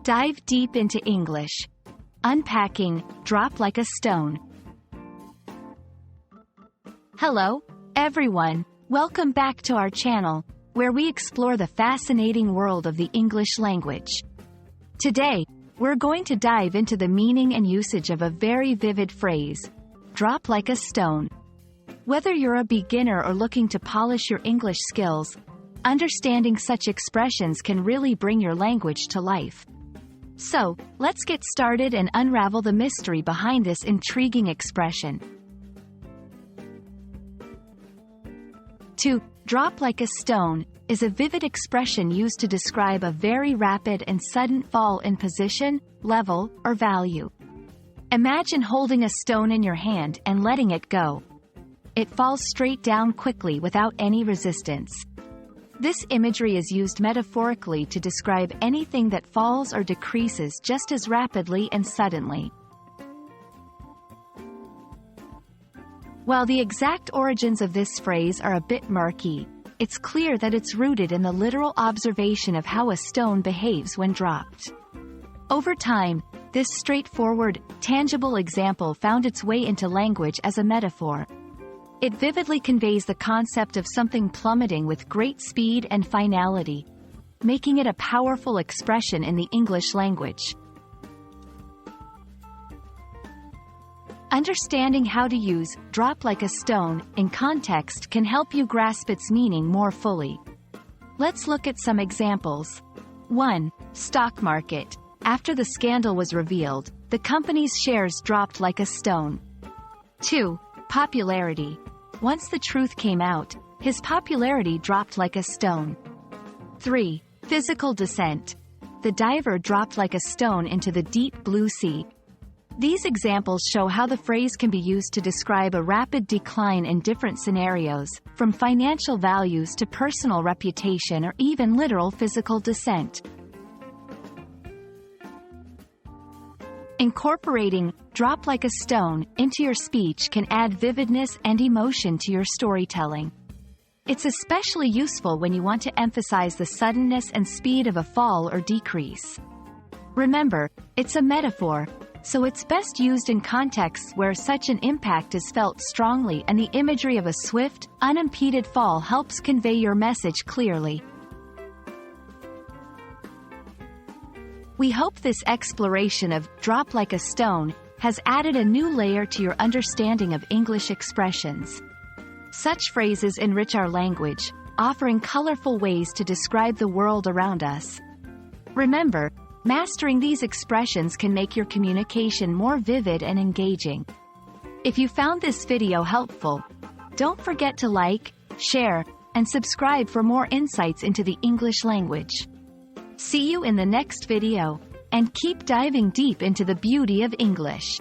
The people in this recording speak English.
Dive deep into English. Unpacking Drop Like a Stone. Hello, everyone. Welcome back to our channel, where we explore the fascinating world of the English language. Today, we're going to dive into the meaning and usage of a very vivid phrase, drop like a stone. Whether you're a beginner or looking to polish your English skills, understanding such expressions can really bring your language to life. So, let's get started and unravel the mystery behind this intriguing expression. To drop like a stone is a vivid expression used to describe a very rapid and sudden fall in position, level, or value. Imagine holding a stone in your hand and letting it go. It falls straight down quickly without any resistance. This imagery is used metaphorically to describe anything that falls or decreases just as rapidly and suddenly. While the exact origins of this phrase are a bit murky, it's clear that it's rooted in the literal observation of how a stone behaves when dropped. Over time, this straightforward, tangible example found its way into language as a metaphor. It vividly conveys the concept of something plummeting with great speed and finality, making it a powerful expression in the English language. Understanding how to use drop like a stone in context can help you grasp its meaning more fully. Let's look at some examples. 1. Stock market. After the scandal was revealed, the company's shares dropped like a stone. 2. Popularity. Once the truth came out, his popularity dropped like a stone. 3. Physical descent. The diver dropped like a stone into the deep blue sea. These examples show how the phrase can be used to describe a rapid decline in different scenarios, from financial values to personal reputation or even literal physical descent. Incorporating drop like a stone into your speech can add vividness and emotion to your storytelling. It's especially useful when you want to emphasize the suddenness and speed of a fall or decrease. Remember, it's a metaphor, so it's best used in contexts where such an impact is felt strongly and the imagery of a swift, unimpeded fall helps convey your message clearly. We hope this exploration of drop like a stone has added a new layer to your understanding of English expressions. Such phrases enrich our language, offering colorful ways to describe the world around us. Remember, mastering these expressions can make your communication more vivid and engaging. If you found this video helpful, don't forget to like, share, and subscribe for more insights into the English language. See you in the next video, and keep diving deep into the beauty of English.